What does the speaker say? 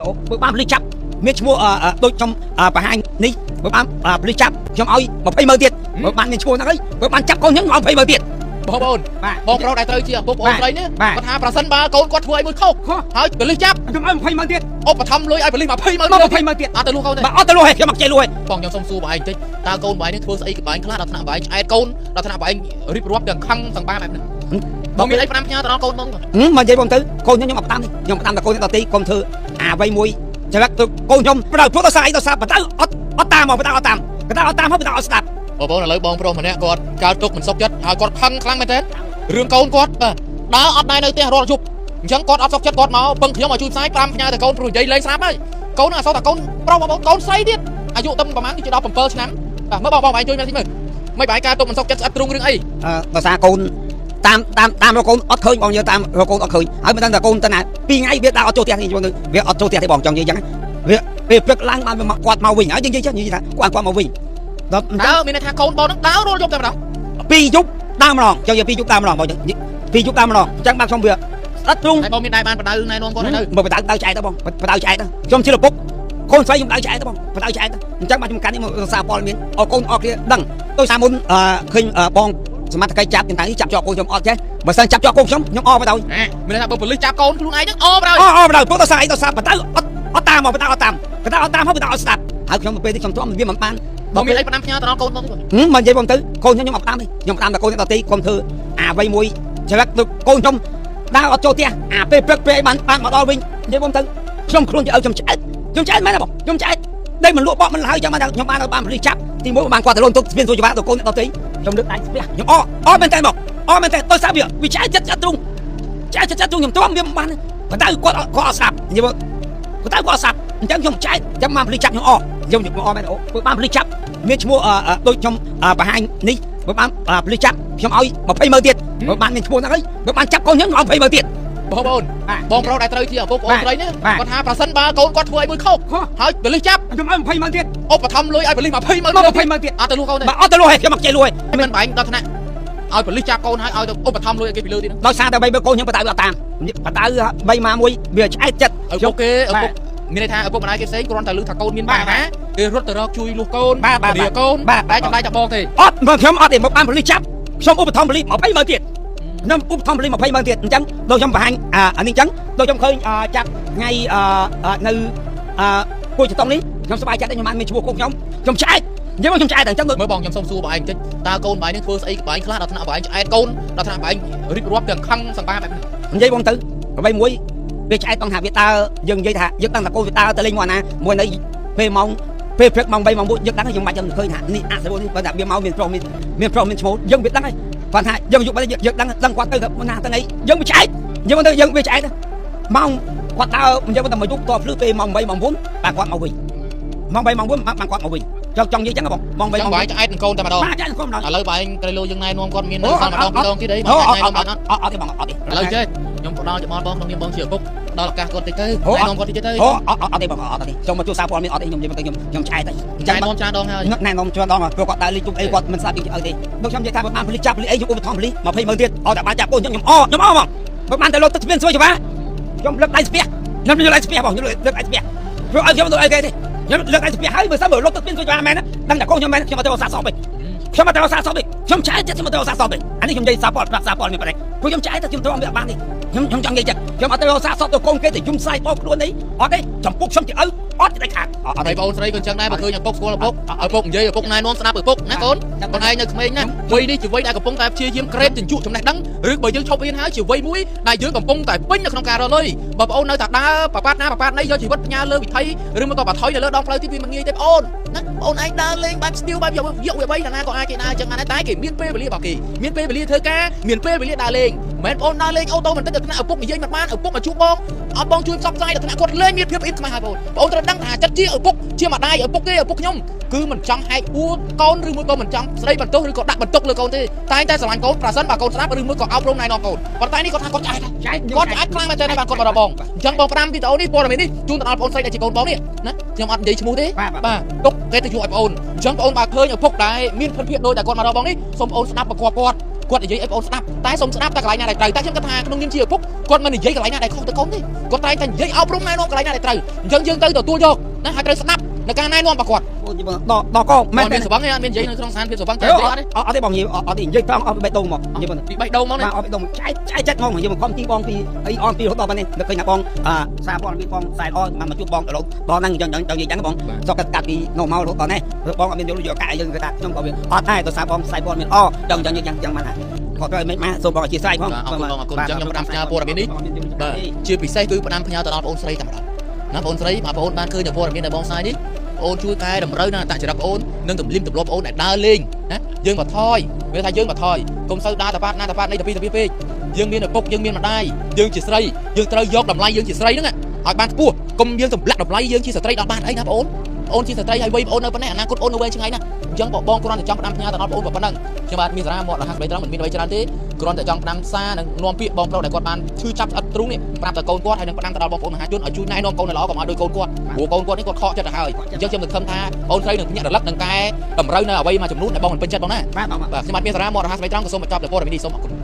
បើបានពលិសចាប់មានឈ្មោះដូចខ្ញុំបង្ហាញនេះបើបានពលិសចាប់ខ្ញុំឲ្យ20ម៉ឺនទៀតបើបានមានឈ្មោះហ្នឹងហើយបើបានចាប់កូនខ្ញុំឲ្យ20ម៉ឺនទៀតបងប្អូនបងប្រុសដែលត្រូវជាឪពុកប្អូនស្រីនេះគាត់ថាប្រសិនបើកូនគាត់ធ្វើឲ្យមួយខុសហើយពលិសចាប់ខ្ញុំឲ្យ20ម៉ឺនទៀតឧបត្ថម្ភលុយឲ្យពលិស20ម៉ឺនទៀតអត់ទៅលុះកូនទេបាទអត់ទៅលុះទេខ្ញុំអត់ចេះលុះទេបងខ្ញុំសុំសួរបងឯងបន្តិចតើកូនបងឯងនេះធ្វើស្អីក្បែរខ្លះដល់ថ្នាក់បងឯងឆ្អែតកូនដល់ថ្នាក់បងឯងរៀបរាប់ទាំងខឹងទាំងបាបែបហ្នឹងបងមានអី5ផ្ញើទៅដល់កូនបងមកនិយាយបងទៅកូនខ្ញុំអត់តាមទេខ្ញុំតាមតែកូនដទីកុំធ្វើអ្វីមួយចាំទៅកូនខ្ញុំប្រដៅព្រោះទៅសារអីទៅសារបដៅអត់តាមមកបដៅអត់តាមបដៅអត់តាមហើយបដៅអត់ស្ដាប់បងប្អូនឥឡូវបងប្រុសម្នាក់គាត់កើតទុកមិនសុខចិត្តហើយគាត់ខឹងខ្លាំងមែនទេរឿងកូនគាត់បាទដើរអត់ដែរនៅផ្ទះរាល់យប់អញ្ចឹងគាត់អត់សុខចិត្តគាត់មកពឹងខ្ញុំឲ្យជួយផ្សាយ5ផ្ញើទៅកូនព្រោះនិយាយលេងស្រាប់ហើយកូនអត់សូវតែកូនប្រុសបងប្អូនកូនស្រីទៀតអាយុតែប្រហែលជា17ឆ្នាំបាទមើលបងឯងជួយមើលតិចមើលមិនបាយការទុកមិនសុខចិត្តស្អិតទ្រូងរឿងអីដោយសារកូនតាមរកកូនអត់ឃើញបងយើតាមរកកូនអត់ឃើញហើយមិនដឹងថាកូនទៅណា2ថ្ងៃវាដើរអត់ចូលផ្ទះនេះវាអត់ចូលផ្ទះទេបងចង់និយាយអញ្ចឹងវាពេលព្រឹកឡើងបានគាត់មកវិញហើយនិយាយថាគាត់មកវិញដល់មានន័យថាកូនបងនឹងដើររាល់យប់តែម្ដង2យប់ដើរម្ដងចង់និយាយ2យប់ដើរម្ដងបង2យប់ដើរម្ដងអញ្ចឹងបាទខ្ញុំវាស្អិតទ្រូងហើយបងមានដែរបានបដៅណែនាំគាត់ទៅមកបដៅឆ្អែតទៅបងបដៅឆ្អែតទៅខ្ញុំជាឪពុកកូនស្រីខ្ញុំបដៅឆ្អែតទៅបងបដៅឆ្អែតទៅអញ្ចឹងបាទខ្ញុំកាន់នេះមកសារព័ត៌មានអរកូនអរគ្នាដឹងដោយសារមុនឃើញបងសមត្ថកិច្ចចាប់ទាំងនេះចាប់ជាប់កូនខ្ញុំអត់ចេះបើសិនចាប់ជាប់កូនខ្ញុំអបដៅមានថាបើប៉ូលីសចាប់កូនខ្លួនឯងហ្នឹងអបដៅព្រោះដោយសារអីដោយសារបដៅអត់តាមមកបដៅអត់តាមហើយបដៅអត់ស្ដាប់ហើយខ្ញុំទៅពេលនេះខ្ញុំទ្រាំវាមិនបានបងមានអី5ផ្ញើទៅដល់កូនបងមកនិយាយបងទៅកូនខ្ញុំអត់តាមទេខ្ញុំតាមតែកូនដទីកុំធ្វើអ្វីមួយច្រឹកទៅកូនខ្ញុំដើរអត់ចូលផ្ទះពេលព្រឹកពេលបានមកដល់វិញនិយាយបងទៅខ្ញុំខ្លួនជាឪខ្ញុំឆ្អែតមែនទេបងខ្ញុំឆ្អែតដេកមិនលក់បកមិនហើយចឹងបានខ្ញុំបានពលិសចាប់ទីមួយបានគាត់ទៅលូនទុកស្ពានសុជីវៈទៅកូនដទីខ្ញុំលើកដៃស្ពះខ្ញុំអមែនតើបងអមែនតើដោយសារវាឆ្អែតចិត្តទ្រូងខ្ញុំទ្រាំវាមិនបានបដៅគាត់អត់ស្ដាប់និយាយបងបដៅគាត់អត់ស្ដាប់អញ្ចឹងខ្ញុំឆ្អែតចាំបានពលិសចាប់ខ្ញុំខ្ញុំមែនអូបានពលិសចាប់មានឈ្មោះដូចខ្ញុំបង្ហាញនេះបើបានពលិសចាប់ខ្ញុំឲ្យ20ម៉ឺនទៀតបើបានមានឈ្មោះហ្នឹងហើយបើបានចាប់កូនខ្ញុំឲ្យ20ម៉ឺនទៀតបងប្អូនបងប្រុសដែលត្រូវជាឪពុកប្អូនស្រីនេះគាត់ថាប្រសិនបើកូនគាត់ធ្វើឲ្យមួយខុសហើយពលិសចាប់ខ្ញុំឲ្យ20ម៉ឺនទៀតឧបត្ថម្ភលុយឲ្យពលិស20ម៉ឺនទៀតអត់ទៅលុះកូនទេអត់ទៅលុះទេខ្ញុំអត់ចេះលុះទេមិនបាញ់ដល់ថ្នាក់ឲ្យពលិសចាប់កូនហើយឲ្យទៅឧបត្ថម្ភលុយឲ្យគេពីលើទៀតដោយសារតែបីបើកូនខ្ញុំបដៅអត់តាមបដៅបីមកមួយវាឆ្អែតចិត្តឪពុកគេឪពុកមានន័យថាឪពុកម្ដាយគេផ្សេងគ្រាន់តែឮថាកូនមានបញ្ហាគេរត់ទៅរកជួយលុះកូនរៀកូនតែចំណាយតែបងទេអត់មកខ្ញុំអត់ទេមកបានពលិសចាប់ខ្ញុំឧបត្ថម្ភពលិស20ម៉ឺនទៀតខ្ញុំឧបត្ថម្ភពលិស20ម៉ឺនទៀតអញ្ចឹងដូចខ្ញុំបង្ហាញអានេះអញ្ចឹងដូចខ្ញុំឃើញចាប់ថ្ងៃនៅគួយចតុងនេះខ្ញុំសប្បាយចិត្តខ្ញុំបានមានឈ្មោះកូនខ្ញុំឆ្អែតនិយាយមកខ្ញុំឆ្អែតអញ្ចឹងមើលបងខ្ញុំសុំសួរបងឯងបន្តិចតើកូនបងឯងនឹងធ្វើស្អីក្បែរខ្លះដល់ថ្នាក់បងឯងឆ្អែតកូនដល់ថ្នាក់បងឯងរៀបរាប់ទាំងខឹងសង្បាបែបនេះនិយាយបងទៅអ្វីមួយវាឆ្អែតបងថាវាដើរយើងនិយាយថាយើងដឹងថាកូនវាដើរទៅលេងមកណាមួយនៅពេលម៉ោងពេលព្រឹកម៉ោង3ម៉ោង4យើងដឹងយើងមិនបាច់ឃើញថានេះអសរនេះបើថាវាមកមានប្រុសមានឈ្មោះយើងវាដឹងហើយគាត់ថាយើងយុបយើងដឹងគាត់ទៅណាទៅអីយើងវាឆ្អែតយើងទៅយើងវាឆ្អែតម៉ោងគាត់ដើរយើងទៅមកយុបតភ្លឺពេលម៉ោង3ម៉ោង4បាទគាត់មកវិញម៉ោង3ម៉ោង4បានគាត់មកវិញចង់និយាយចឹងបងម៉ោង3ម៉ោង4ឆ្អែតនឹងកូនតែម្ដងបាទឆ្អែតកូនម្ដងឥឡូវបងត្រូវលោយើងណែនាំគាត់មាននៅសល់ម្ដងពីរដងទៀតអីបងណែនាំបានអត់ទេបងអត់ទេឥឡូវចេះខ្ញុំផ្ដល់ចំអល់បងក្នុងនាមបងជាឪពុកដល់ឱកាសគាត់តិចទៅណែនាំគាត់តិចទៅអត់ទេបងអត់ទេចុះមកជួសារព័ត៌មានអត់ទេខ្ញុំនិយាយទៅខ្ញុំឆ្អែតទៅណែនាំច្រើនដងហើយណែនាំច្រើនដងព្រោះគាត់ដើរលេងជុំអីគាត់មិនស្ដាប់ពីអីទេដូចខ្ញុំនិយាយថាបានពលិសចាប់ពលិសអីខ្ញុំឧបត្ថម្ភពលិស20ម៉ឺនទៀតអត់តែបានចាប់កូនខ្ញុំបងបើបានតែលោកទឹកស្ពានស្រួយច្បាស់ខ្ញុំលើកដៃស្ពះខ្ញុំលើកដៃស្ពះបងខ្ញុំលើកដៃស្ពះព្រោះឲ្យខ្ញុំទៅអីគេទេខ្ញុំលើកដៃស្ពះហើយបើសិនបើលោកទឹកស្ពានស្រួយច្បាស់មែនដឹងតែកូនខ្ញុំមែនខ្ញុំអត់ទៅសាកសពទេខ្ញុំអត់ទៅសាកសពទេខ្ញុំឆ្អែតចិត្តខ្ញុំអត់ទៅសាកសពទេអានេះខ្ញុំនិយាយសារព័ត៌មានប៉ុណ្ណេះព្រោះខ្ញុំឆ្អែតតែខ្ញុំទ្រាំវាអត់បានទេខ្ញុំចង់និយាយចឹងខ្ញុំអត់ទៅសាកសពទៅកូនគេទៅយំសាយបោកខ្លួនអីអត់ទេចំពុកខ្ញុំជាឪអត់ទេខាតអត់ទេបងស្រីក៏អញ្ចឹងដែរបើឃើញឪពុកស្គាល់ឪពុកនិយាយឪពុកណែនាំស្ដាប់ឪពុកណាកូនបងឯងនៅក្មេងណាវ័យនេះជាវ័យដែលកំពុងតែព្យាយាមក្រេបជញ្ជក់ចំណេះដឹងឬបើយើងឈប់រៀនហើយជាវ័យមួយដែលយើងកំពុងតែពេញនៅក្នុងការរលុយបើបងអូននៅតែដើរប្រប៉ាត់ណាយកជីវិតផ្ញើលើវិថីឬមកក៏បថុយនៅលើដងផ្លូវទីវាមិនងាយទេបងអូនណាបងអូនឯងដើរលេងបែបស្ទៀវបែបយកវាបីណាក៏អាចគេដើរអញ្ចឹងណាតែគេមានពេលវេលារបស់គេមានពេលវេលាធ្វើការមានពេលវេលាដើរលេងមិនបងអូនដើរលេងអូតូមិនតិចទៅថ្នាក់ឪពុកនិយាយមិនបានឪពុកមកជួបបងអត់បងជួយផ្សព្វផ្សាយដល់ថ្នាក់គាត់លេងមានភាពអ៊ីនខ្មាស់ហើយបងអូនត្រូវដឹងថាចិត្តជាឪពុកជាម្ដាយឪពុកគេឪពុកខ្ញុំគឺមិនចង់ហែកអួរកូនឬមួយក៏មិនចង់ស្ដីបន្ទោសឬក៏ដាក់បន្ទុកលើកូនទេតែតែស្រឡាញ់កូនប្រសិនបើកូនស្ដាប់ឬមួយក៏អប់រំណែនាំកូនប៉ុន្តែនេះគាត់ថាគាត់ឆ្អែតខ្លាំងមែនទែនបានគាត់មកដល់បងអញ្ចឹងបង5វីដេអូនេះព័ត៌មាននេះជូនទៅដល់បងស្រីដែលជាកូនបងនេះណាខ្ញុំអត់និយាយឈ្មោះទេបាទទុកគេទៅជួយឲ្យបងអញ្ចឹងបងបើឃើញឪពុកដែលមានភិនភាគដូចតែគាត់មកដល់បងនេះសូមបងស្ដាប់បកគាត់ គាត់និយាយឲ្យបងស្ដាប់តែសុំស្ដាប់តែកន្លែងណាដែលត្រូវតែខ្ញុំគិតថាក្នុងនាមជាឪពុកគាត់មិននិយាយកន្លែងណាដែលខុសទៅកូនទេគាត់តែងតែនិយាយអប់រំណែនាំកន្លែងណាដែលត្រូវអញ្ចឹងយើងទៅទទួលយកណាហើយត្រូវស្ដាប់នៅការណែនាំរបស់គាត់ បងដល់កោមែន មានសង្វឹងទេអត់មាននិយាយនៅក្នុងស្ថានភាពសង្វឹងតែនិយាយអត់ទេ អត់ទេបងនិយាយអត់ទេនិយាយត្រង់អត់ពីបេះដូងមកនិយាយបង ពីបេះដូងមកណា អត់បេះដូងចែកចិត្តមកនិយាយមកខំទីបងពីអីអនពីរហូតដល់ប៉ុណ្នេះនឹកឃើញថាបងសារព័ត៌មានបងខ្សែល្អមកជួបបងទៅលោកដល់ហ្នឹងអញ្ចឹងនិយាយចឹងបងសកាត់ពីនៅមករហូតដល់នេះបងអត់មានយកកាយយើងគេថាខ្ញុំក៏វាអត់ដែរទៅសារបងខ្សែព័ត៌មានចឹងបានថាគាត់ត្រូវមិនមកសូមបងអធិស្ឋានផង អរគុណអញ្ចឹងខ្ញុំផ្ដាំផ្ញើព័ត៌មាននេះបាទជាពិសេសគឺផ្ដាំផ្ញើទៅដល់បងស្រីតែម្ដងណាបងស្រីបងប្អូនបានឃើញព័ត៌មានដែលបងផ្សាយនេះបងជួយកែតម្រូវនៅអត្តចរិតបងនិងទម្លាប់ទម្លាប់បងដែលដើរលេងណាយើងមកថយវាថាយើងមកថយកុំសូវដើរតាប៉ាត់ណាតាប៉ាត់នេះទៅពីពេកយើងមានឪពុកយើងមានម្ដាយយើងជាស្រីយើងត្រូវយកតម្លៃយើងជាស្រីហ្នឹងឲ្យបានខ្ពស់កុំយើងសម្លាក់តម្លៃយើងជាស្ត្រីដល់បានអីណាបងអូនជាស្ត្រីហើយវ័យបងនៅប៉ុណ្ណេះអនាគតអូននៅវែងឆ្ងាយណាស់អញ្ចឹងបងគ្រាន់តែចង់ផ្ដាំផ្ញើទៅដល់បងប៉ុណ្ណឹងខ្ញុំបាទមានសារៈមកលះស្បែកត្រង់មិនមានអ្វីច្រើនទេគ្រាន់តែចង់ផ្ដាំសារនិងនាំពាក្យបងប្រុសដែលគាត់បានឈឺចាប់ស្អិតទ្រូងនេះប្រាប់ទៅកូនគាត់ហើយនឹងផ្ដាំទៅដល់បងប្អូនមហាជនឲ្យជួយណែនាំកូនឲ្យល្អកុំឲ្យដូចកូនគាត់ព្រោះកូនគាត់នេះគាត់ខកចិត្តទៅហើយអញ្ចឹងខ្ញុំនឹងខំថាអូនស្រីនឹងភ្ញាក់រលឹកនឹងកែតម្រូវនៅអ្វីមួយចំនួនដែលបងមិនពេញចិត្តបងណាបាទខ្ញុំបាទមានសារៈមកលះស្បែកត្រង់ក៏សូមបញ្ចប់តែព័ត៌មាននេះសូមអរគុណ